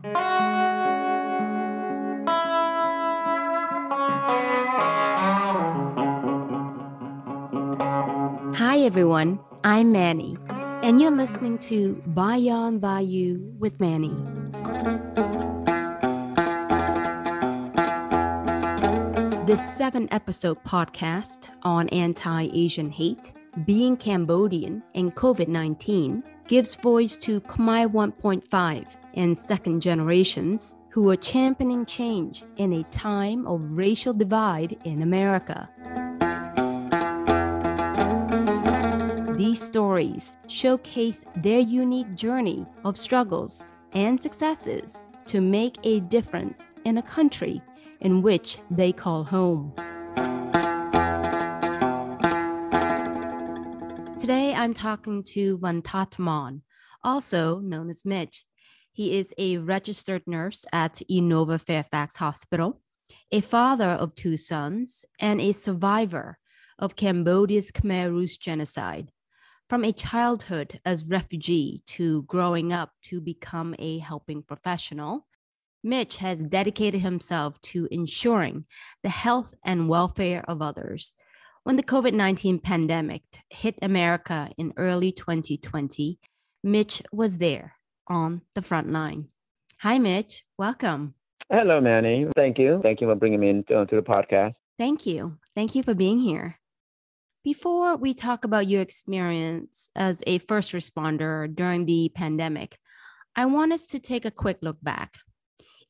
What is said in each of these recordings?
Hi everyone, I'm Manny, and you're listening to BayonBayou with Manny. This 7-episode podcast on anti-Asian hate, being Cambodian, and COVID-19 gives voice to Khmer 1.5 and second generations who are championing change in a time of racial divide in America. These stories showcase their unique journey of struggles and successes to make a difference in a country in which they call home. Today, I'm talking to Vannthath, also known as Mitch. He is a registered nurse at Innova Fairfax Hospital, a father of 2 sons, and a survivor of Cambodia's Khmer Rouge genocide. From a childhood as refugee to growing up to become a helping professional, Mitch has dedicated himself to ensuring the health and welfare of others. When the COVID-19 pandemic hit America in early 2020, Mitch was there on the front line. Hi, Mitch. Welcome. Hello, Manny. Thank you. Thank you for bringing me into the podcast. Thank you. Thank you for being here. Before we talk about your experience as a first responder during the pandemic, I want us to take a quick look back.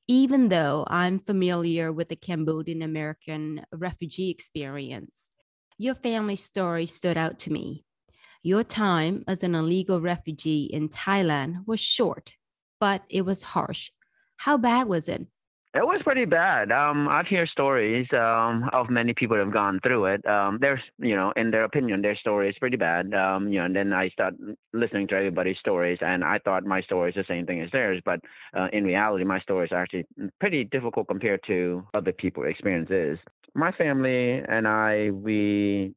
Even though I'm familiar with the Cambodian American refugee experience, your family story stood out to me. Your time as an illegal refugee in Thailand was short, but it was harsh. How bad was it? It was pretty bad. I've heard stories of many people who have gone through it. There's, in their opinion, their story is pretty bad. And then I start listening to everybody's stories, and I thought my story is the same thing as theirs. But in reality, my story is actually pretty difficult compared to other people's experiences. My family and we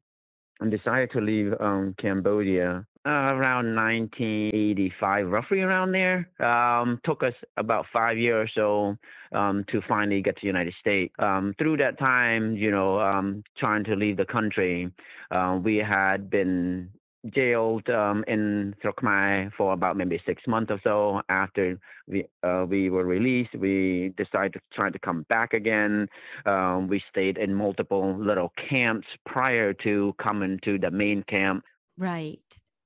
decided to leave Cambodia around 1985, roughly around there. Took us about 5 years or so to finally get to the United States. Through that time, trying to leave the country, we had been jailed in Khmer for about maybe 6 months or so. After we were released, we decided to try to come back again. We stayed in multiple little camps prior to coming to the main camp. Right.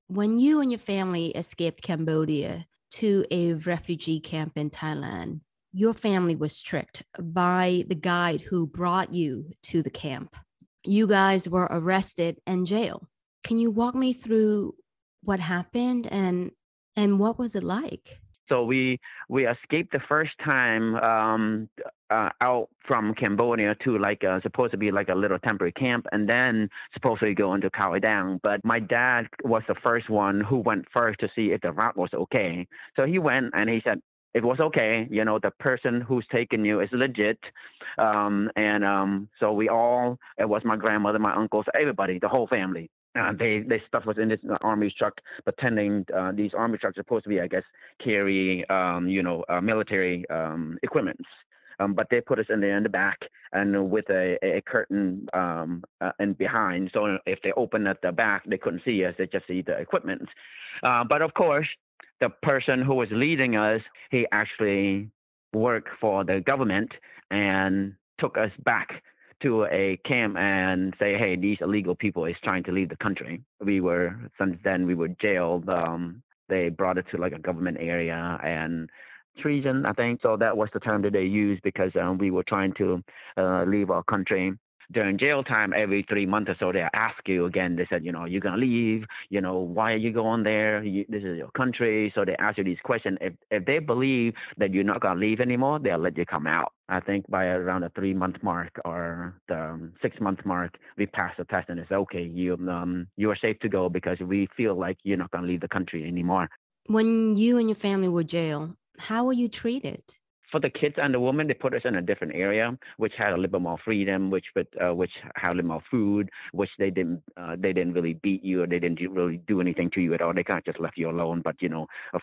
When you and your family escaped Cambodia to a refugee camp in Thailand, your family was tricked by the guide who brought you to the camp. You guys were arrested and jailed. Can you walk me through what happened and what was it like? So we escaped the first time out from Cambodia to supposed to be like a little temporary camp, and then supposed to go into Khao Dang. But my dad was the first one who went first to see if the route was okay. So he went and he said it was okay. The person who's taking you is legit. So we all, it was my grandmother, my uncles, everybody, the whole family. They stuff was in this army truck, pretending these army trucks are supposed to be, I guess, carry military equipment. But they put us in there in the back and with a curtain and behind. So if they opened at the back, they couldn't see us. They just see the equipment. But of course, the person who was leading us, he actually worked for the government and took us back to a camp and say, hey, these illegal people is trying to leave the country. Since then we were jailed. They brought it to like a government area and treason, I think. So that was the term that they used because we were trying to leave our country. During jail time, every 3 months or so, they ask you again. They said, you're going to leave. Why are you going there? This is your country. So they ask you these questions. If they believe that you're not going to leave anymore, they'll let you come out. I think by around the 3-month mark or the 6-month mark, we passed the test and it's okay. You are safe to go because we feel like you're not going to leave the country anymore. When you and your family were jailed, how were you treated? For the kids and the women, they put us in a different area, which had a little bit more freedom, which had a little more food, which they didn't really beat you, or they didn't really do anything to you at all. They kind of just left you alone. But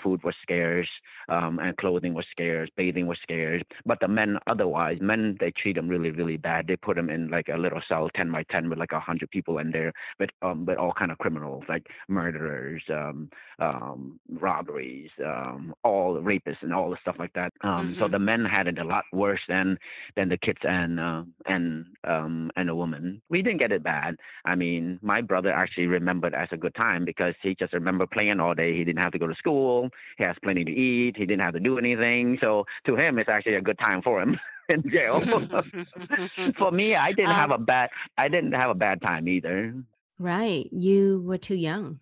food was scarce, and clothing was scarce, bathing was scarce. But the men, otherwise, they treat them really, really bad. They put them in like a little cell, 10 by 10, with like 100 people in there, with all kind of criminals, like murderers, robberies, all rapists, and all the stuff like that. So the men had it a lot worse than the kids and the women. We didn't get it bad. I mean, my brother actually remembered as a good time because he just remembered playing all day. He didn't have to go to school. He has plenty to eat. He didn't have to do anything. So to him, it's actually a good time for him in jail. For me, I didn't have a bad time either. Right. You were too young.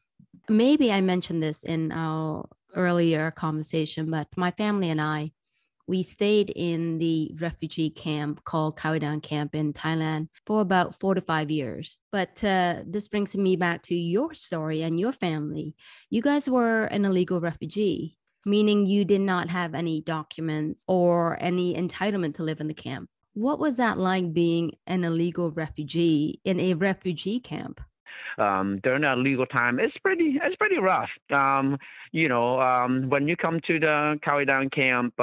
Maybe I mentioned this in our earlier conversation, but my family and I, we stayed in the refugee camp called Khao camp in Thailand for about 4 to 5 years. But this brings me back to your story and your family. You guys were an illegal refugee, meaning you did not have any documents or any entitlement to live in the camp. What was that like being an illegal refugee in a refugee camp? During that legal time, it's pretty rough. When you come to the Khao camp,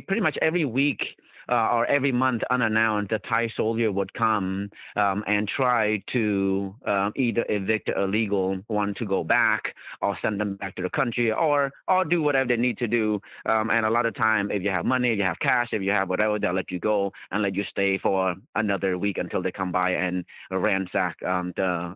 pretty much every week or every month, unannounced, the Thai soldier would come and try to either evict the illegal one to go back, or send them back to the country, or do whatever they need to do. And a lot of time, if you have money, if you have cash, if you have whatever, they'll let you go and let you stay for another week until they come by and ransack the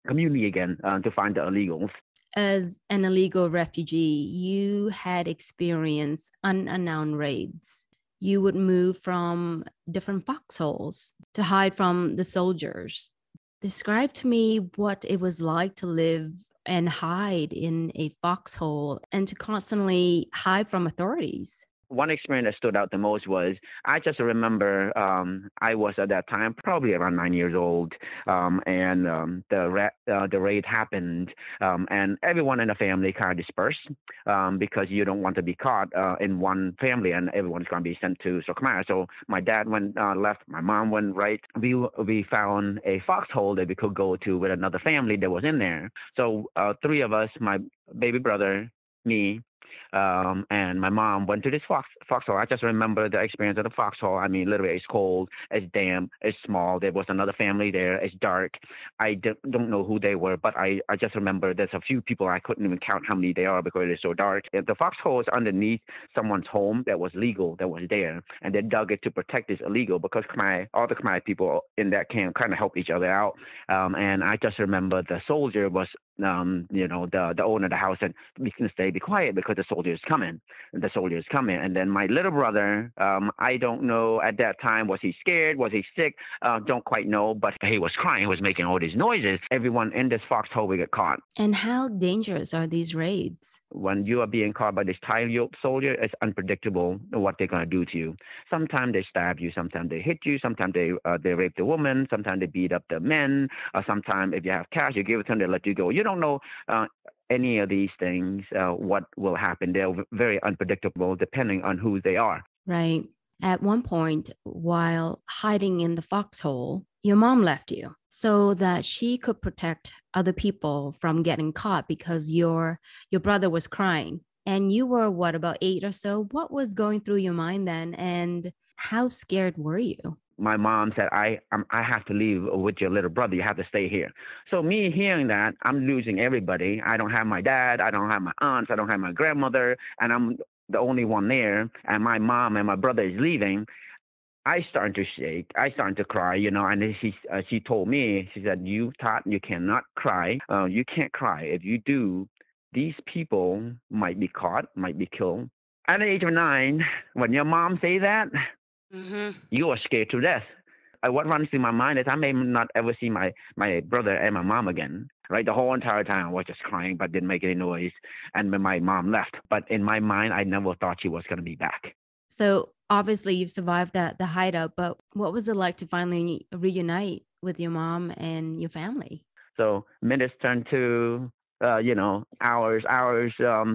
community again to find the illegals. As an illegal refugee, you had experienced unannounced raids. You would move from different foxholes to hide from the soldiers. Describe to me what it was like to live and hide in a foxhole and to constantly hide from authorities. One experience that stood out the most was, I just remember I was at that time probably around 9 years old, and the raid happened, and everyone in the family kind of dispersed because you don't want to be caught in one family and everyone's going to be sent to Khmer. So my dad went left, my mom went right. We found a foxhole that we could go to with another family that was in there. So three of us, my baby brother, me, and my mom went to this foxhole. I just remember the experience of the foxhole. I mean, literally, it's cold, it's damp, it's small. There was another family there. It's dark. I don't know who they were, but I just remember there's a few people. I couldn't even count how many they are because it's so dark. And the foxhole is underneath someone's home that was legal, that was there, and they dug it to protect this illegal because all the Khmer people in that camp kind of helped each other out. And I just remember the soldier was, the owner of the house said, "We can be quiet because the soldier is coming." The soldier is coming. And then my little brother, I don't know at that time, was he scared? Was he sick? Don't quite know, but he was crying. He was making all these noises. Everyone in this foxhole will get caught. And how dangerous are these raids? When you are being caught by this Thai soldier, it's unpredictable what they're going to do to you. Sometimes they stab you. Sometimes they hit you. Sometimes they rape the woman. Sometimes they beat up the men. Sometimes if you have cash, you give it to them, they let you go. You don't know any of these things, what will happen. They're very unpredictable depending on who they are. Right. At one point, while hiding in the foxhole, your mom left you so that she could protect other people from getting caught because your brother was crying. And you were, about 8 or so? What was going through your mind then? And how scared were you? My mom said, I have to leave with your little brother. You have to stay here. So me hearing that, I'm losing everybody. I don't have my dad. I don't have my aunts. I don't have my grandmother. And I'm the only one there. And my mom and my brother is leaving. I started to shake. I started to cry, and she told me, she said, "You cannot cry. You can't cry. If you do, these people might be caught, might be killed." At the age of 9, when your mom say that, you are scared to death. What runs through my mind is I may not ever see my brother and my mom again. Right, the whole entire time I was just crying, but didn't make any noise. And when my mom left, but in my mind, I never thought she was going to be back. So obviously you've survived the hideout, but what was it like to finally reunite with your mom and your family? So minutes turned to hours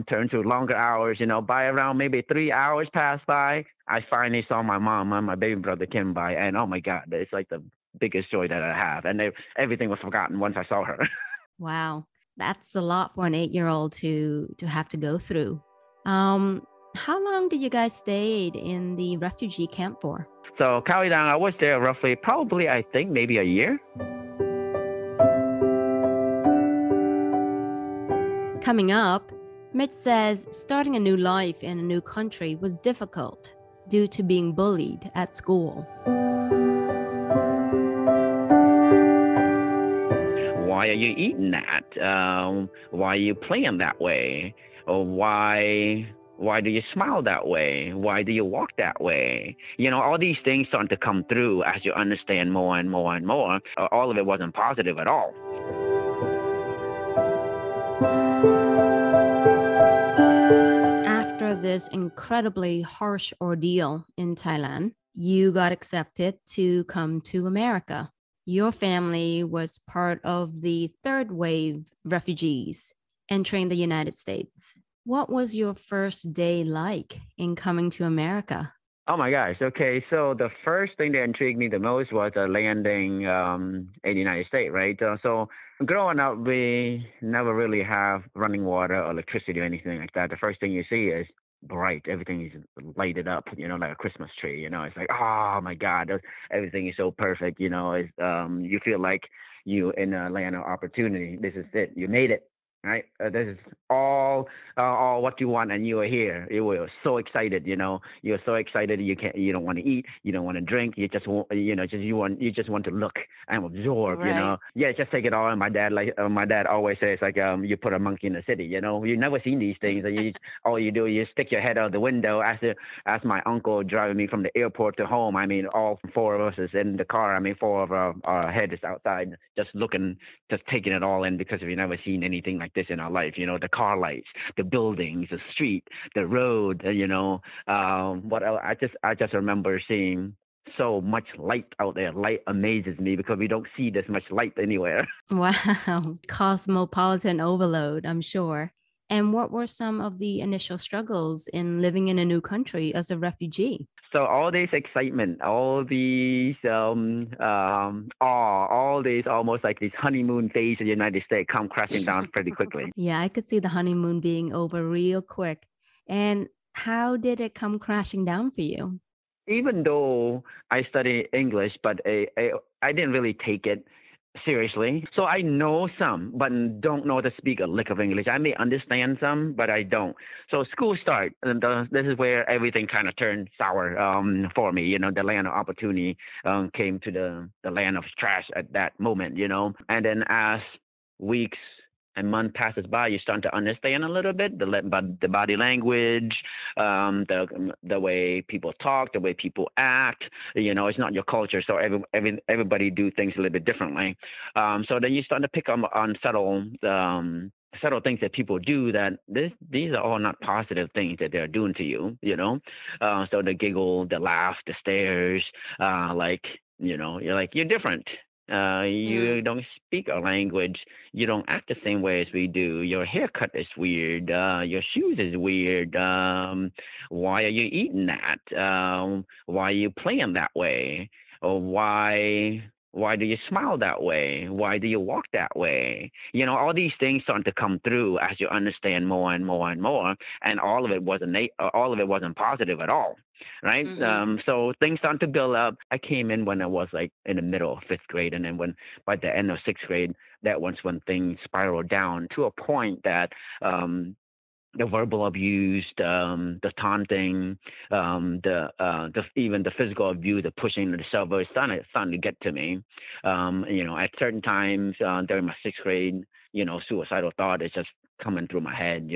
turn to longer hours. By around maybe 3 hours passed by, I finally saw my mom and my baby brother came by, and oh my God, it's like the biggest joy that I have. And everything was forgotten once I saw her. Wow, that's a lot for an 8-year-old to have to go through. How long did you guys stay in the refugee camp for? So Khao I was there roughly, probably, I think, maybe a year. Coming up, Mitch says starting a new life in a new country was difficult due to being bullied at school. Why are you eating that? Why are you playing that way? Or why do you smile that way? Why do you walk that way? All these things start to come through as you understand more and more and more. All of it wasn't positive at all. After this incredibly harsh ordeal in Thailand, you got accepted to come to America. Your family was part of the third wave refugees entering the United States. What was your first day like in coming to America? Oh my gosh. Okay. So the first thing that intrigued me the most was landing in the United States, right? So growing up, we never really have running water or electricity or anything like that. The first thing you see is bright. Everything is lighted up, like a Christmas tree. It's like, oh my God, everything is so perfect. It's, you feel like you in a land of opportunity. This is it. You made it. Right, this is all what you want, and you are here. You were so excited, You're so excited. You don't want to eat, you don't want to drink. You just want, you just want to look and absorb, Right. Yeah, just take it all. And my dad always says like, you put a monkey in the city, You never seen these things, and all you do is you stick your head out the window. As my uncle driving me from the airport to home, I mean, all four of us is in the car. I mean, four of our head is outside, just looking, just taking it all in, because we've never seen anything like this in our life. The car lights, the buildings, the street, the road. What else? I just remember seeing so much light out there. Light amazes me because we don't see this much light anywhere. Wow, cosmopolitan overload, I'm sure. And what were some of the initial struggles in living in a new country as a refugee? So all this excitement, all these all these almost like this honeymoon phase in the United States come crashing down pretty quickly. Yeah, I could see the honeymoon being over real quick. And how did it come crashing down for you? Even though I study English, but I didn't really take it seriously. So I know some, but don't know to speak a lick of English. I may understand some, but I don't. So school start, and this is where everything kind of turned sour for me. The land of opportunity came to the land of trash at that moment. And then as weeks and month passes by, you start to understand a little bit the body language, the way people talk, the way people act. It's not your culture, so everybody do things a little bit differently. So then you start to pick up on subtle things that people do that these are all not positive things that they're doing to you. So the giggle, the laugh, the stares, you're like, you're different. You don't speak our language. You don't act the same way as we do. Your haircut is weird. Your shoes is weird. Why are you eating that? Why are you playing that way? Or why do you smile that way? Why do you walk that way? All these things start to come through as you understand more and more and more, and all of it wasn't positive at all, right? So things start to build up. I came in when I was like in the middle of fifth grade, and then by the end of sixth grade, that was when things spiraled down to a point that the verbal abuse, the taunting, even the physical abuse, the pushing, the shove, it's starting to get to me. At certain times during my sixth grade, suicidal thought is just coming through my head.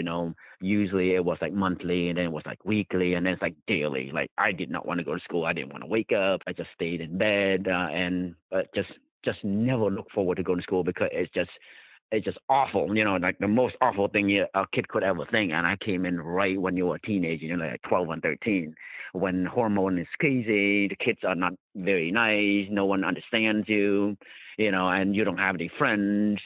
Usually it was like monthly, and then it was like weekly, and then it's like daily. Like I did not want to go to school. I didn't want to wake up. I just stayed in bed and just never look forward to going to school because it's just awful, like the most awful thing a kid could ever think. And I came in right when you were a teenager, like 12 and 13, when hormone is crazy, the kids are not very nice, no one understands you, and you don't have any friends,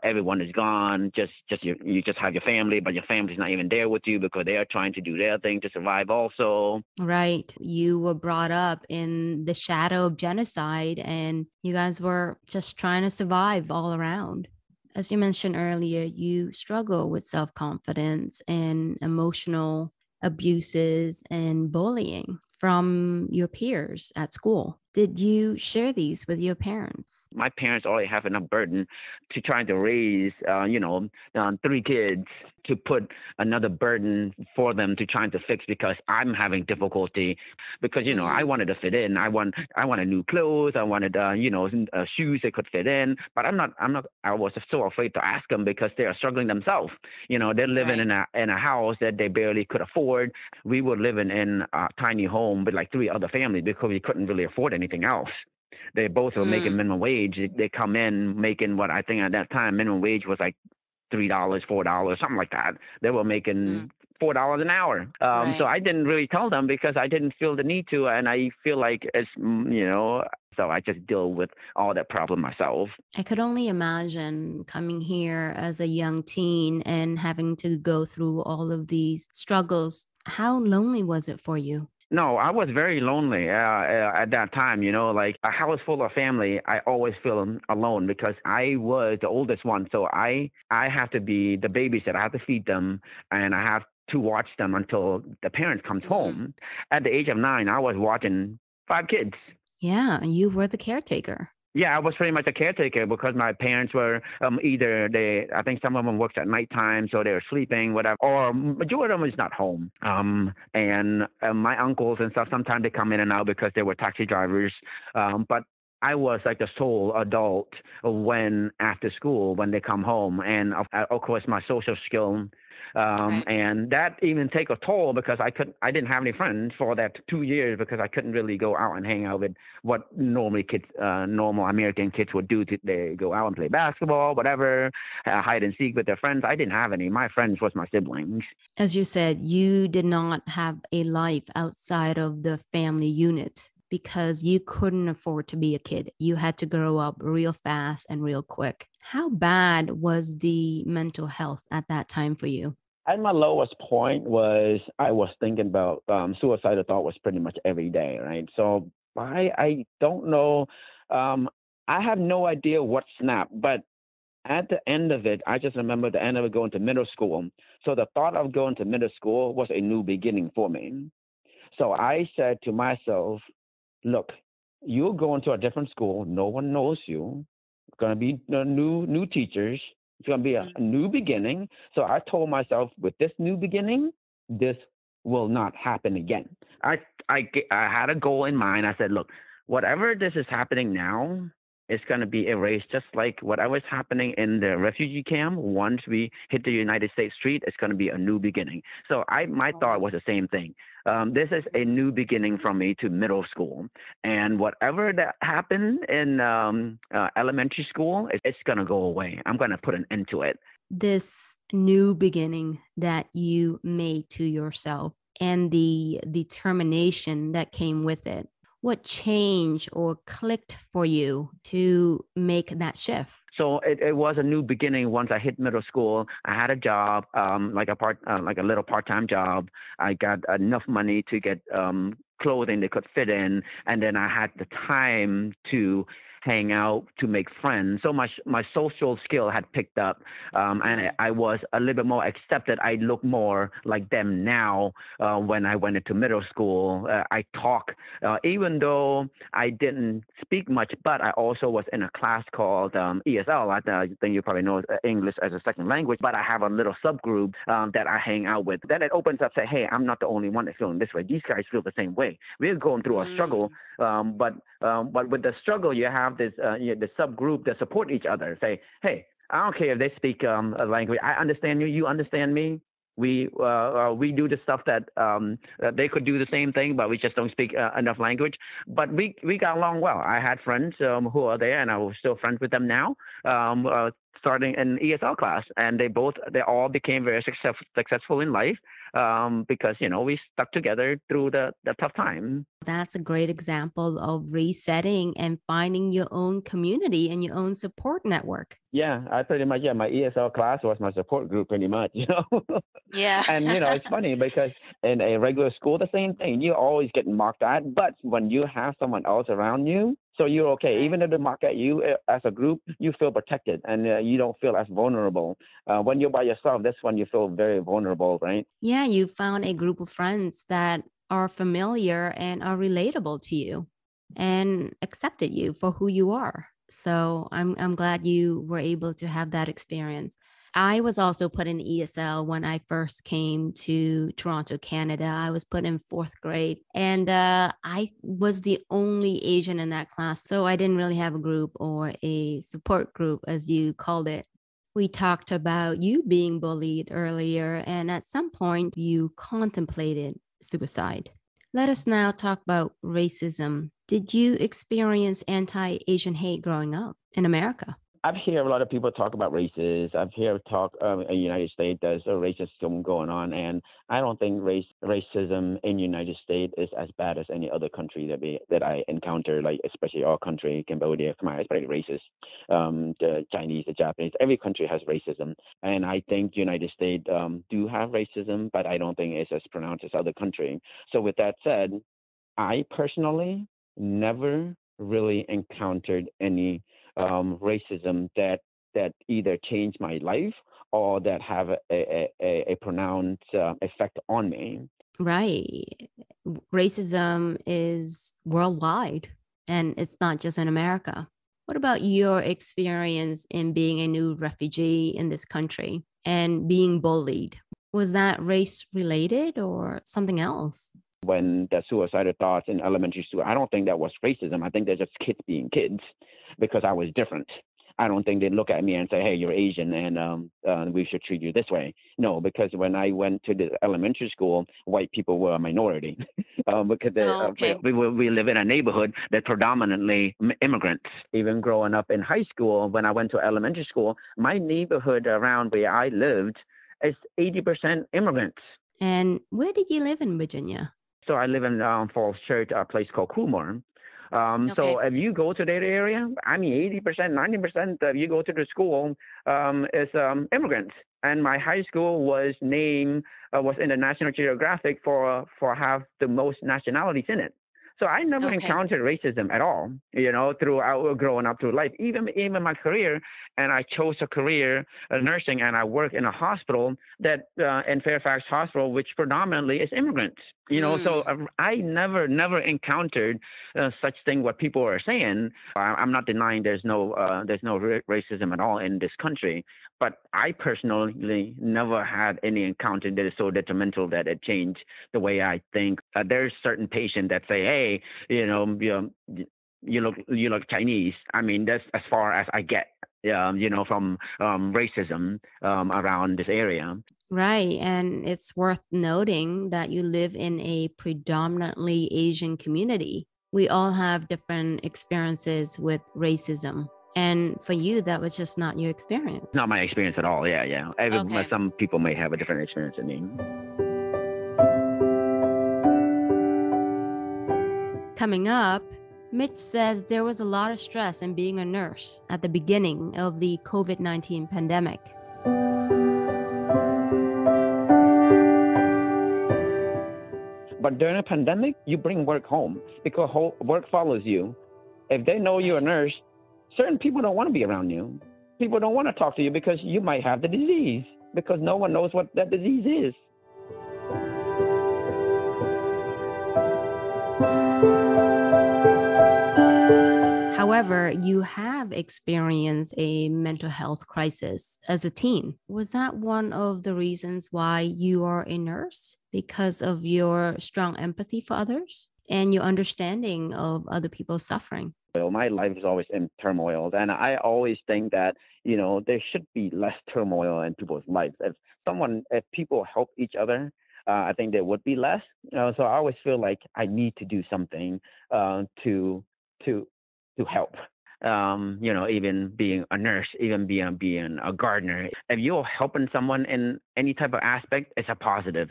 everyone is gone. You just have your family, but your family's not even there with you because they are trying to do their thing to survive also. Right. You were brought up in the shadow of genocide and you guys were just trying to survive all around. As you mentioned earlier, you struggle with self-confidence and emotional abuses and bullying from your peers at school. Did you share these with your parents? My parents already have enough burden to trying to raise, 3 kids, to put another burden for them to trying to fix because I'm having difficulty because, I wanted to fit in. I wanted new clothes. I wanted, shoes that could fit in, but I was so afraid to ask them because they are struggling themselves. They're living in a house that they barely could afford. We were living in a tiny home with like 3 other families because we couldn't really afford anything else. They both were making minimum wage. They come in making what I think at that time minimum wage was like $3, $4, something like that. They were making $4 an hour. So I didn't really tell them because I didn't feel the need to, and I feel like it's so I just deal with all that problem myself. I could only imagine coming here as a young teen and having to go through all of these struggles. How lonely was it for you? No, I was very lonely at that time. Like a house full of family, I always feel alone because I was the oldest one. So I have to be the babysitter. I have to feed them, and I have to watch them until the parents comes home. At the age of 9, I was watching 5 kids. Yeah, you were the caretaker. Yeah, I was pretty much a caretaker because my parents were I think some of them worked at nighttime, so they were sleeping, whatever, or majority of them is not home. And my uncles and stuff, sometimes they come in and out because they were taxi drivers. But I was like the sole adult when after school, when they come home. And of course, my social skill. And that even take a toll because I didn't have any friends for that 2 years because I couldn't really go out and hang out with what normally normal American kids would do. They go out and play basketball, whatever, hide and seek with their friends. I didn't have any. My friends was my siblings. As you said, you did not have a life outside of the family unit because you couldn't afford to be a kid. You had to grow up real fast and real quick. How bad was the mental health at that time for you? At my lowest point was I was thinking about suicidal thought was pretty much every day, right? So I don't know. I have no idea what snapped, but at the end of it, I just remember the end of it going to middle school. So the thought of going to middle school was a new beginning for me. So I said to myself, look, you're going to a different school. No one knows you. It's going to be new teachers. It's going to be a new beginning. So I told myself, with this new beginning, this will not happen again. I had a goal in mind. I said, look, whatever this is happening now, it's going to be erased, just like whatever's happening in the refugee camp. Once we hit the United States street, it's going to be a new beginning. So my thought was the same thing. This is a new beginning from me to middle school. And whatever that happened in elementary school, it's going to go away. I'm going to put an end to it. This new beginning that you made to yourself and the determination that came with it, what changed or clicked for you to make that shift? So it was a new beginning. Once I hit middle school, I had a job, like a little part-time job. I got enough money to get clothing that could fit in, and then I had the time to hang out, to make friends. So my social skill had picked up, and I was a little bit more accepted. I look more like them now when I went into middle school. I talk, even though I didn't speak much, but I also was in a class called ESL. I think you probably know English as a second language, but I have a little subgroup that I hang out with. Then it opens up, say, hey, I'm not the only one that's feeling this way. These guys feel the same way. We're going through a struggle, but with the struggle, you have this the subgroup that support each other. Say, hey, I don't care if they speak a language. I understand you. You understand me. We do the stuff that they could do the same thing, but we just don't speak enough language. But we got along well. I had friends who are there, and I was still friends with them now. Starting an ESL class, and they all became very successful in life. because, we stuck together through the tough time. That's a great example of resetting and finding your own community and your own support network. Yeah, I pretty much, my ESL class was my support group pretty much, Yeah. And, it's funny because in a regular school, the same thing. You always get mocked at, but when you have someone else around you, so you're okay. Right. Even if they mock at you as a group, you feel protected and you don't feel as vulnerable. When you're by yourself, that's when you feel very vulnerable, right? Yeah, you found a group of friends that are familiar and are relatable to you and accepted you for who you are. So I'm glad you were able to have that experience. I was also put in ESL when I first came to Toronto, Canada. I was put in fourth grade, and I was the only Asian in that class. So I didn't really have a group or a support group, as you called it. We talked about you being bullied earlier, and at some point you contemplated suicide. Let us now talk about racism. Did you experience anti Asian hate growing up in America? I've heard a lot of people talk about races. I've heard talk in the United States there's a racism going on, and I don't think racism in the United States is as bad as any other country that I encounter, like especially our country, Cambodia, Khmer, it's pretty racist. The Chinese, the Japanese, every country has racism, and I think the United States do have racism, but I don't think it's as pronounced as other countries. So with that said, I personally never really encountered any racism that either changed my life or that have a pronounced effect on me. Right. Racism is worldwide and it's not just in America. What about your experience in being a new refugee in this country and being bullied? Was that race related or something else? When the suicidal thoughts in elementary school, I don't think that was racism. I think they're just kids being kids because I was different. I don't think they look at me and say, "Hey, you're Asian, and we should treat you this way." No, because when I went to the elementary school, white people were a minority because Oh, okay. we live in a neighborhood that predominantly immigrants. Even growing up in high school, when I went to elementary school, my neighborhood around where I lived is 80% immigrants. And where did you live in Virginia? So I live in Falls Church, a place called Coolmore. Okay. So if you go to that area, I mean, 80%, 90% of you go to the school is immigrants. And my high school was was in the National Geographic for have the most nationalities in it. So I never Okay. encountered racism at all, throughout growing up through life, even my career. And I chose a career nursing, and I work in a hospital that in Fairfax Hospital, which predominantly is immigrants. So I never encountered such thing what people are saying. I'm not denying there's no racism at all in this country, but I personally never had any encounter that is so detrimental that it changed the way I think. There's certain patients that say, "Hey, you look Chinese." I mean, that's as far as I get. From racism around this area. Right. And it's worth noting that you live in a predominantly Asian community. We all have different experiences with racism. And for you, that was just not your experience. Not my experience at all. Yeah. Okay. Some people may have a different experience than me. Coming up, Mitch says there was a lot of stress in being a nurse at the beginning of the COVID-19 pandemic. But during a pandemic, you bring work home because work follows you. If they know you're a nurse, certain people don't want to be around you. People don't want to talk to you because you might have the disease, because no one knows what that disease is. However, you have experienced a mental health crisis as a teen. Was that one of the reasons why you are a nurse? Because of your strong empathy for others and your understanding of other people's suffering? Well, my life is always in turmoil, and I always think that there should be less turmoil in people's lives. If people help each other, I think there would be less. So I always feel like I need to do something to to help. even being a nurse, even being a gardener. If you're helping someone in any type of aspect, it's a positive.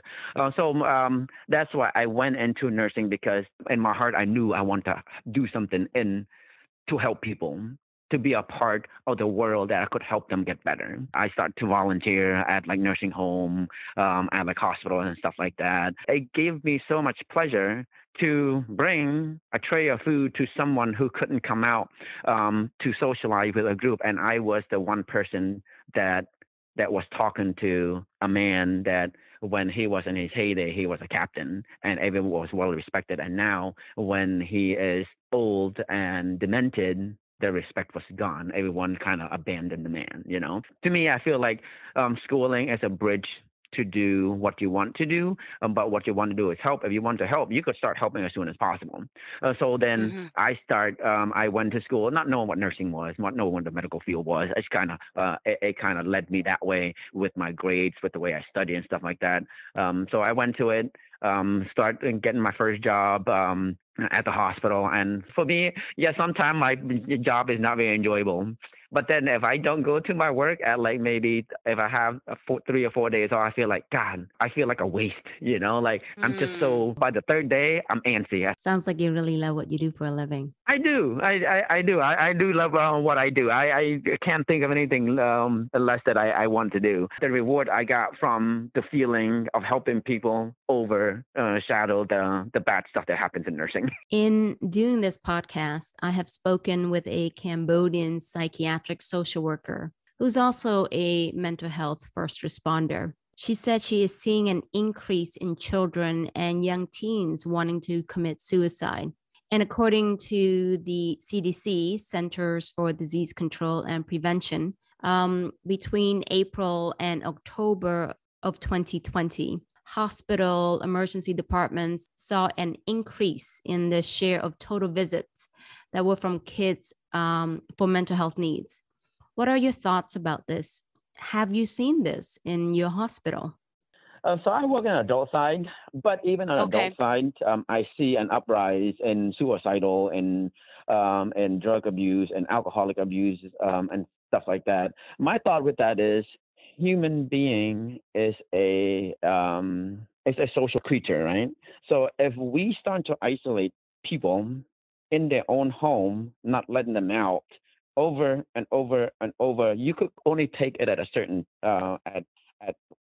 So that's why I went into nursing, because in my heart I knew I want to do something to help people, to be a part of the world that I could help them get better. I started to volunteer at like nursing home, at like hospital and stuff like that. It gave me so much pleasure to bring a tray of food to someone who couldn't come out to socialize with a group, and I was the one person that was talking to a man that when he was in his heyday, he was a captain and everyone was well respected. And now when he is old and demented, the respect was gone. Everyone kind of abandoned the man. To me, I feel like schooling is a bridge to do what you want to do, but what you want to do is help. If you want to help, you could start helping as soon as possible. So then I went to school, not knowing what nursing was, not knowing what the medical field was. It kind of led me that way with my grades, with the way I study and stuff like that. So I went to it, started getting my first job at the hospital. And for me, yeah, sometimes my job is not very enjoyable. But then if I don't go to my work at like maybe if I have 3 or 4 days off, I feel like, God, I feel like a waste. Like I'm just so, by the third day, I'm antsy. Sounds like you really love what you do for a living. I do. I do. I do love what I do. I can't think of anything less that I want to do. The reward I got from the feeling of helping people overshadow the bad stuff that happens in nursing. In doing this podcast, I have spoken with a Cambodian psychiatric social worker who's also a mental health first responder. She said she is seeing an increase in children and young teens wanting to commit suicide. And according to the CDC, Centers for Disease Control and Prevention, between April and October of 2020, hospital emergency departments saw an increase in the share of total visits that were from kids for mental health needs. What are your thoughts about this? Have you seen this in your hospital? So I work on adult side, but even on adult side, I see an uprise in suicidal and drug abuse and alcoholic abuse and stuff like that. My thought with that is human being is a social creature, right? So if we start to isolate people in their own home, not letting them out over and over and over, you could only take it at a certain at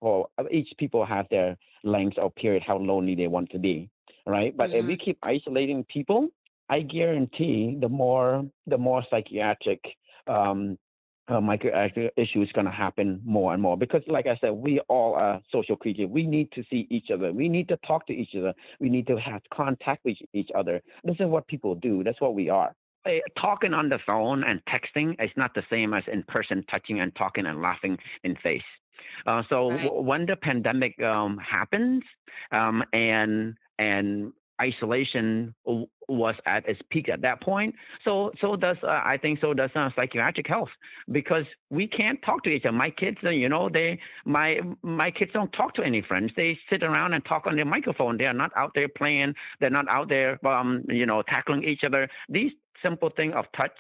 or each people have their length or period how lonely they want to be, right? But if we keep isolating people, I guarantee the more psychiatric micro issue is going to happen more and more, because like I said, we all are social creatures. We need to see each other. We need to talk to each other. We need to have contact with each other. This is what people do. That's what we are. Talking on the phone and texting is not the same as in person touching and talking and laughing in face. When the pandemic happens and isolation was at its peak at that point, so does I think so does psychiatric health, because we can't talk to each other. My kids, my kids don't talk to any friends. They sit around and talk on their microphone. They are not out there playing. They're not out there tackling each other. These simple thing of touch,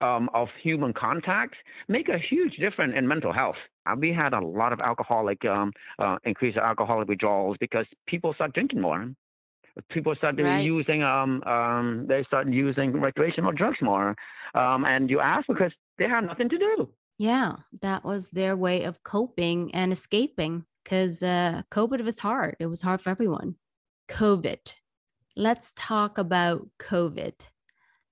of human contact, make a huge difference in mental health. We had a lot of increased alcoholic withdrawals because people start drinking more. People start using they start using recreational drugs more, and you ask because they have nothing to do. Yeah, that was their way of coping and escaping, because COVID was hard. It was hard for everyone. COVID. Let's talk about COVID.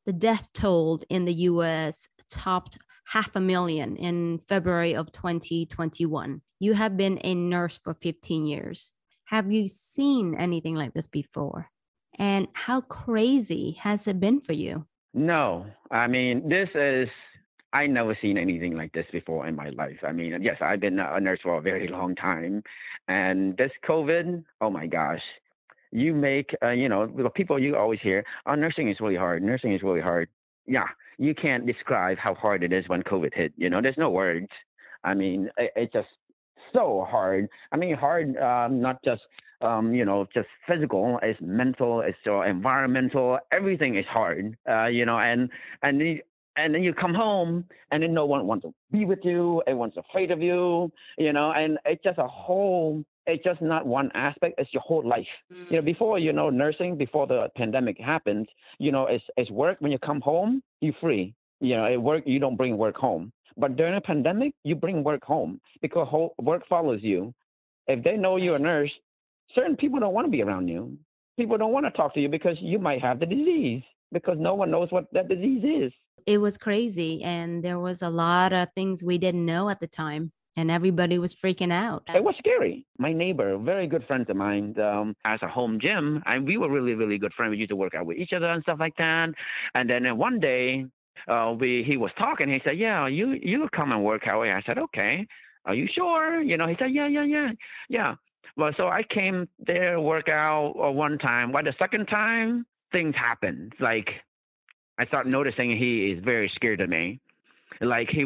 The death toll in the US topped 500,000 in February of 2021. You have been a nurse for 15 years. Have you seen anything like this before? And how crazy has it been for you? No, I mean, I never seen anything like this before in my life. I mean, yes, I've been a nurse for a very long time. And this COVID, oh my gosh. You make, the people you always hear, nursing is really hard. Nursing is really hard. Yeah, you can't describe how hard it is when COVID hit. There's no words. I mean, it's just so hard. I mean, hard, not just, just physical. It's mental. It's environmental. Everything is hard. And And then you come home, and then no one wants to be with you. Everyone's afraid of you, and it's just it's just not one aspect. It's your whole life. Before, nursing, before the pandemic happened, it's work. When you come home, you're free. At work, you don't bring work home. But during a pandemic, you bring work home because work follows you. If they know you're a nurse, certain people don't want to be around you. People don't want to talk to you because you might have the disease, because no one knows what that disease is. It was crazy, and there was a lot of things we didn't know at the time, and everybody was freaking out. It was scary. My neighbor, very good friends of mine, has a home gym, and we were really, really good friends. We used to work out with each other and stuff like that. And then one day, he was talking. He said, "Yeah, you come and work out." I said, "Okay. Are you sure?" He said, "Yeah." Well, so I came there, work out one time. But the second time, things happened. Like, I started noticing he is very scared of me. Like, he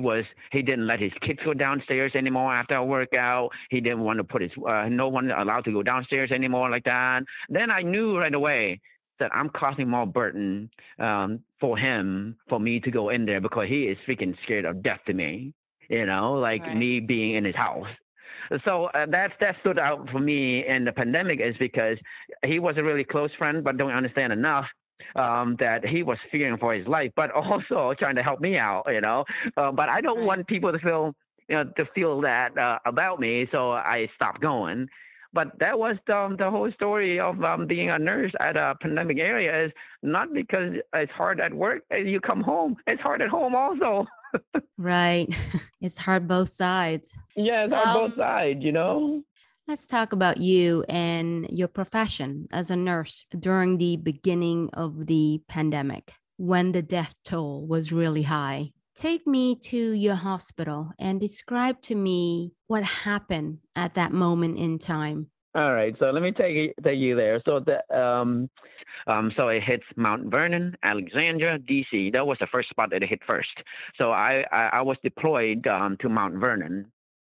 didn't let his kids go downstairs anymore after I work out. He didn't want to put no one allowed to go downstairs anymore like that. Then I knew right away that I'm causing more burden for me to go in there, because he is freaking scared of death to me, right. Me being in his house. So that stood out for me in the pandemic, is because he was a really close friend, but don't understand enough that he was fearing for his life, but also trying to help me out, but I don't want people to feel that about me. So I stopped going. But that was the whole story of being a nurse at a pandemic area. Is not because it's hard at work. You come home, it's hard at home also. Right. It's hard both sides. Yeah, it's hard both sides, Let's talk about you and your profession as a nurse during the beginning of the pandemic, when the death toll was really high. Take me to your hospital and describe to me what happened at that moment in time. All right, so let me take you there. So so it hits Mount Vernon, Alexandria, DC. That was the first spot that it hit first. So I was deployed to Mount Vernon.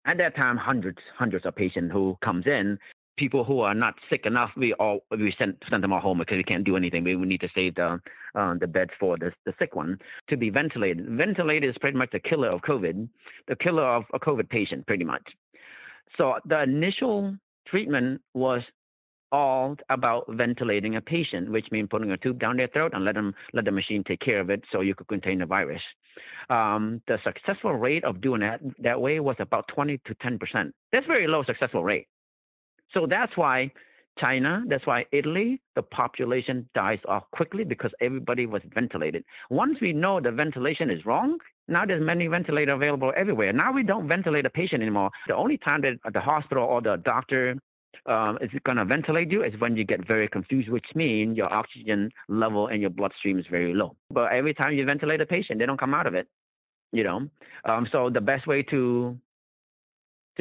At that time, hundreds of patients who comes in. People who are not sick enough, we send them all home because we can't do anything. We need to save the beds for the sick one to be ventilated. Ventilated is pretty much the killer of COVID, the killer of a COVID patient, pretty much. So the initial treatment was all about ventilating a patient, which means putting a tube down their throat and let the machine take care of it so you could contain the virus. The successful rate of doing that way was about 20 to 10%. That's very low successful rate. So that's why China, that's why Italy, the population dies off quickly, because everybody was ventilated. Once we know the ventilation is wrong, now there's many ventilators available everywhere. Now we don't ventilate a patient anymore. The only time that the hospital or the doctor is going to ventilate you is when you get very confused, which means your oxygen level in your bloodstream is very low. But every time you ventilate a patient, they don't come out of it, So the best way to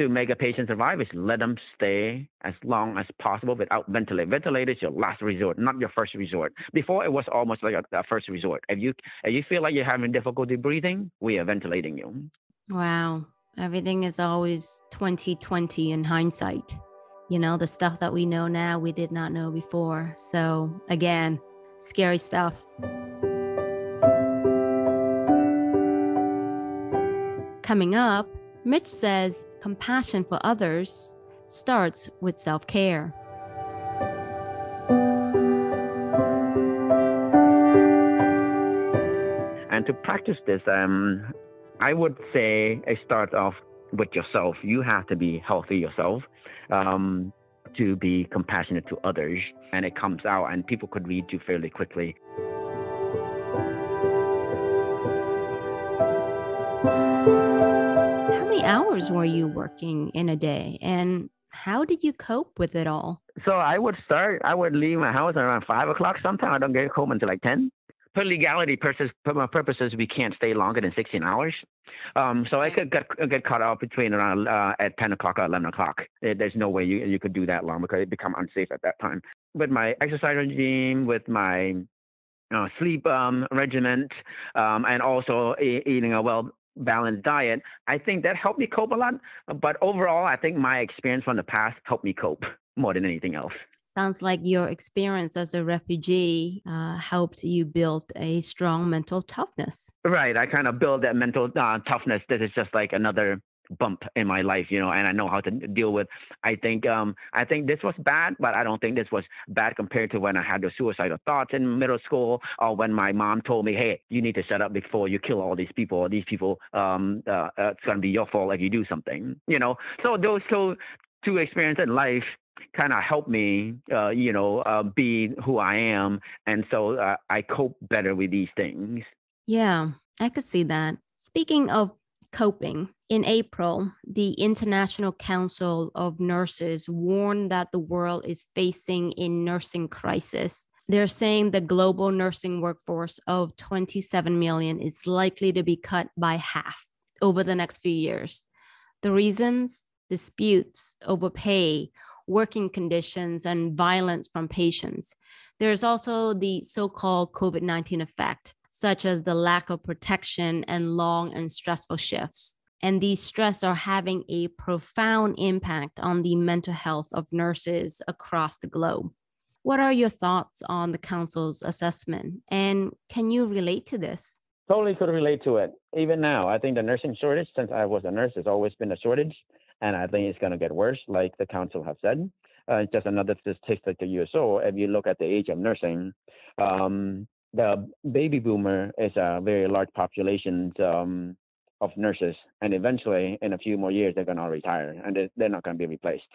make a patient survive is let them stay as long as possible without ventilating. Ventilator is your last resort, not your first resort. Before, it was almost like a first resort. If you feel like you're having difficulty breathing, we are ventilating you. Wow. Everything is always 2020 in hindsight. The stuff that we know now, we did not know before. So again, scary stuff. Coming up, Mitch says compassion for others starts with self-care. And to practice this, I would say it starts off with yourself. You have to be healthy yourself to be compassionate to others. And it comes out, and people could read you fairly quickly. How many hours were you working in a day, and how did you cope with it all? So I would leave my house around 5 o'clock. Sometimes I don't get home until like 10. For legality purposes, we can't stay longer than 16 hours. So I could get caught out between around at 10 o'clock or 11 o'clock. There's no way you could do that long, because it become unsafe at that time. With my exercise regime, with my sleep regimen, and also eating a well-balanced diet, I think that helped me cope a lot. But overall, I think my experience from the past helped me cope more than anything else. Sounds like your experience as a refugee helped you build a strong mental toughness. Right. I kind of build that mental toughness. This is just like another bump in my life, and I know how to deal with. I think this was bad, but I don't think this was bad compared to when I had the suicidal thoughts in middle school, or when my mom told me, "Hey, you need to shut up before you kill all these people. These people, it's gonna be your fault if you do something." So those two experiences in life kind of helped me, be who I am, and so I cope better with these things. Yeah, I could see that. Speaking of coping, in April, the International Council of Nurses warned that the world is facing a nursing crisis. They're saying the global nursing workforce of 27 million is likely to be cut by half over the next few years. The reasons? Disputes over pay, working conditions, and violence from patients. There's also the so-called COVID-19 effect, such as the lack of protection and long and stressful shifts. And these stress are having a profound impact on the mental health of nurses across the globe. What are your thoughts on the council's assessment? And can you relate to this? Totally could relate to it. Even now, I think the nursing shortage, since I was a nurse, has always been a shortage. And I think it's going to get worse, like the council has said. Just another statistic to you. So if you look at the age of nursing, the baby boomer is a very large population of nurses. And eventually, in a few more years, they're going to retire and they're not going to be replaced.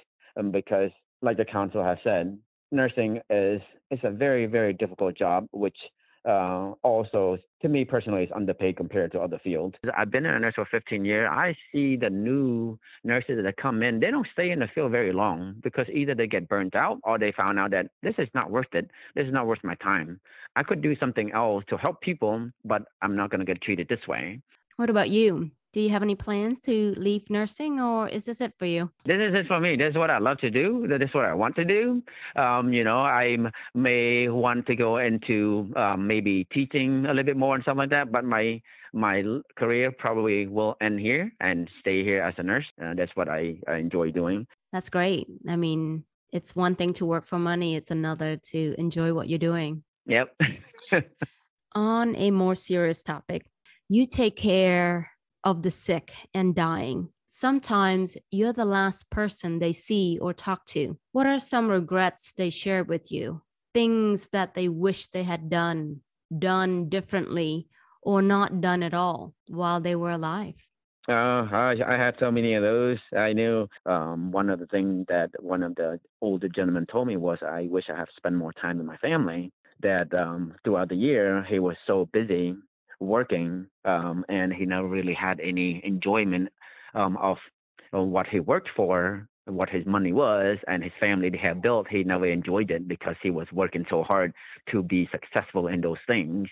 Because, like the council has said, nursing is a very, very difficult job, which also, to me personally, is underpaid compared to other fields. I've been a nurse for 15 years. I see the new nurses that come in, they don't stay in the field very long because either they get burnt out or they found out that this is not worth it. This is not worth my time. I could do something else to help people, but I'm not going to get treated this way. What about you? Do you have any plans to leave nursing, or is this it for you? This is it for me. This is what I love to do. This is what I want to do. I may want to go into maybe teaching a little bit more and stuff like that, but my career probably will end here and stay here as a nurse. That's what I enjoy doing. That's great. I mean, it's one thing to work for money. It's another to enjoy what you're doing. Yep. On a more serious topic, you take care of the sick and dying. Sometimes you're the last person they see or talk to. What are some regrets they share with you? Things that they wish they had done differently, or not done at all while they were alive? I had so many of those. I knew one of the things that one of the older gentlemen told me was, I wish I had spent more time with my family. That throughout the year, he was so busy working, and he never really had any enjoyment of what he worked for, what his money was, and his family they had built. He never enjoyed it because he was working so hard to be successful in those things,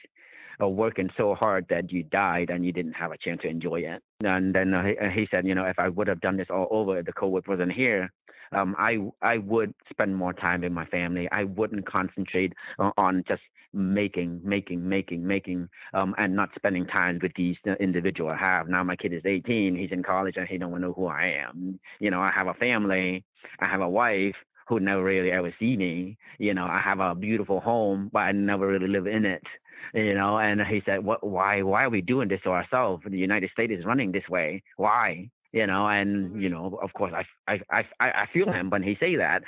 working so hard that you died and you didn't have a chance to enjoy it. And then he said, if I would have done this all over, if the COVID wasn't here, I would spend more time with my family. I wouldn't concentrate on just making, and not spending time with these individuals I have. Now my kid is 18, he's in college, and he don't know who I am. I have a family, I have a wife who never really ever see me. I have a beautiful home, but I never really live in it. And he said, why are we doing this to ourselves? The United States is running this way. Why? Of course, I feel him when he say that.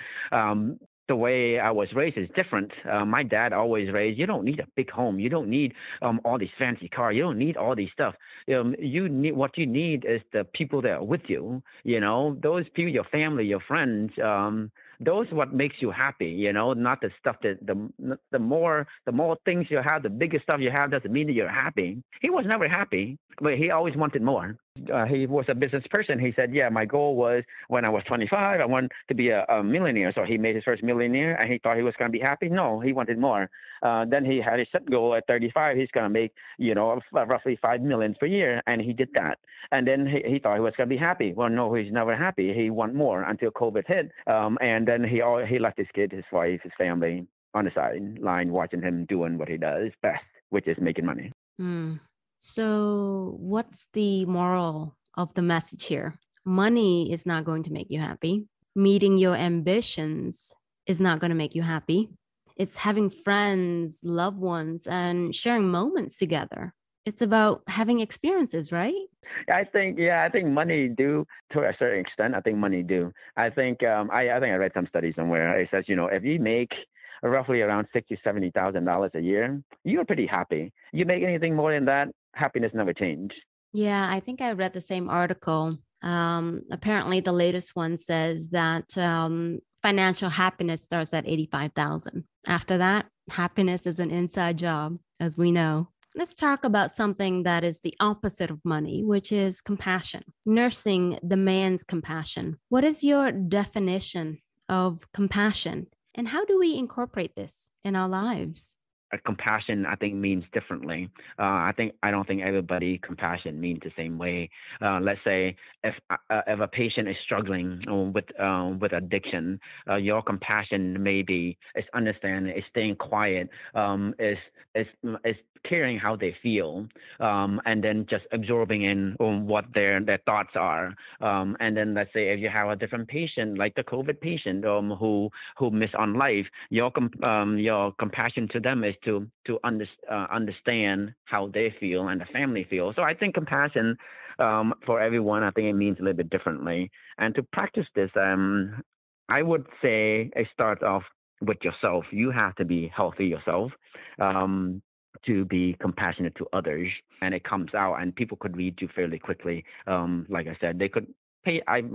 The way I was raised is different. My dad always raised, you don't need a big home. You don't need all these fancy cars. You don't need all these stuff. What you need is the people that are with you. Those people, your family, your friends. Those what makes you happy. Not the stuff that the more things you have, the bigger stuff you have doesn't mean that you're happy. He was never happy, but he always wanted more. He was a business person. He said, yeah, my goal was when I was 25, I want to be a millionaire. So he made his first millionaire and he thought he was going to be happy. No, he wanted more. Then he had a set goal at 35. He's going to make, roughly 5 million per year. And he did that. And then he thought he was going to be happy. Well, no, he's never happy. He want more until COVID hit. And then he left his kid, his wife, his family on the sideline watching him doing what he does best, which is making money. So what's the moral of the message here? Money is not going to make you happy. Meeting your ambitions is not going to make you happy. It's having friends, loved ones, and sharing moments together. It's about having experiences, right? I think money do to a certain extent. I think money do. I think I think I read some study somewhere. It says, if you make roughly around $60,000-$70,000 a year, you're pretty happy. You make anything more than that, happiness never changes. Yeah, I think I read the same article. Apparently, the latest one says that financial happiness starts at 85,000. After that, happiness is an inside job, as we know. Let's talk about something that is the opposite of money, which is compassion. Nursing demands compassion. What is your definition of compassion? And how do we incorporate this in our lives? Compassion, I think, means differently. I don't think everybody compassion means the same way. Let's say if a patient is struggling with addiction, your compassion maybe is understanding, is staying quiet, is caring how they feel, and then just absorbing in what their thoughts are. And then let's say if you have a different patient, like the COVID patient, who miss on life, your compassion to them is to understand how they feel and the family feels. So I think compassion for everyone, I think it means a little bit differently. And to practice this, I would say it starts off with yourself. You have to be healthy yourself to be compassionate to others, and it comes out, and people could read you fairly quickly. Like I said, they could pay. I've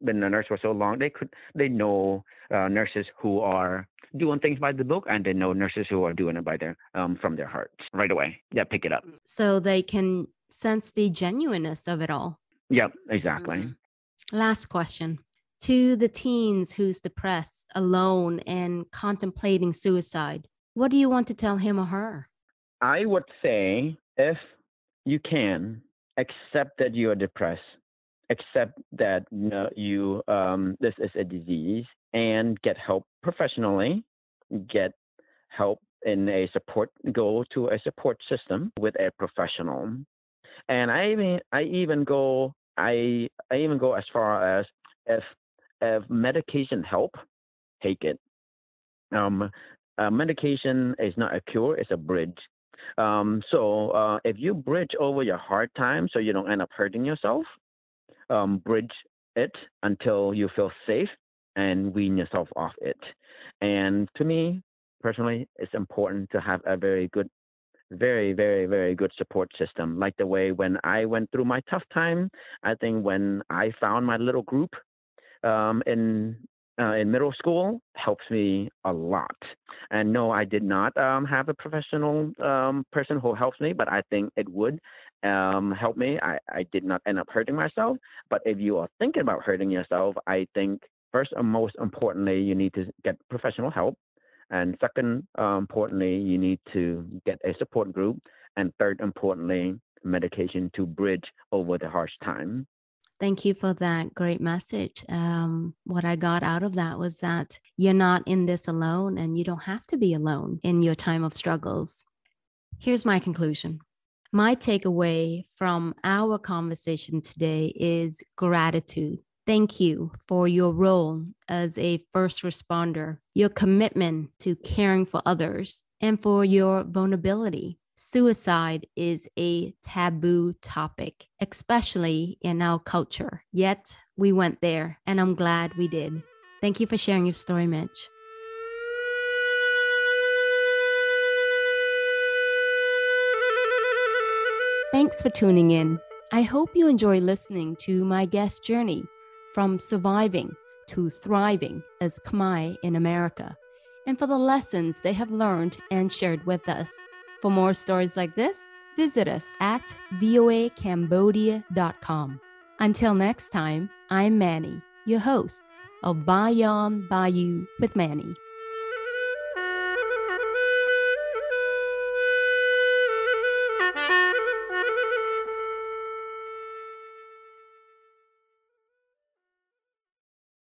been a nurse for so long. They know nurses who are doing things by the book, and they know nurses who are doing it by from their hearts right away. Yeah, pick it up. So they can sense the genuineness of it all. Yep, exactly. Mm-hmm. Last question. To the teens who's depressed, alone, and contemplating suicide, what do you want to tell him or her? I would say, if you can, accept that you are depressed, accept that you this is a disease, and get help professionally, get help in a support, go to a support system with a professional. And I even go as far as, if medication help, take it. Medication is not a cure, it's a bridge. So if you bridge over your hard time so you don't end up hurting yourself, bridge it until you feel safe and wean yourself off it. And to me, personally, it's important to have a very good, very, very, very good support system. Like the way when I went through my tough time, I think when I found my little group in middle school, helps me a lot. And no, I did not have a professional person who helps me, but I think it would help me. I did not end up hurting myself. But if you are thinking about hurting yourself, I think first and most importantly, you need to get professional help. And second, importantly, you need to get a support group. And third, importantly, medication to bridge over the harsh time. Thank you for that great message. What I got out of that was that you're not in this alone, and you don't have to be alone in your time of struggles. Here's my conclusion. My takeaway from our conversation today is gratitude. Thank you for your role as a first responder, your commitment to caring for others, and for your vulnerability. Suicide is a taboo topic, especially in our culture. Yet we went there, and I'm glad we did. Thank you for sharing your story, Mitch. Thanks for tuning in. I hope you enjoy listening to my guest journey from surviving to thriving as Khmer in America, and for the lessons they have learned and shared with us. For more stories like this, visit us at voacambodia.com. Until next time, I'm Manny, your host of BayonBayou with Manny.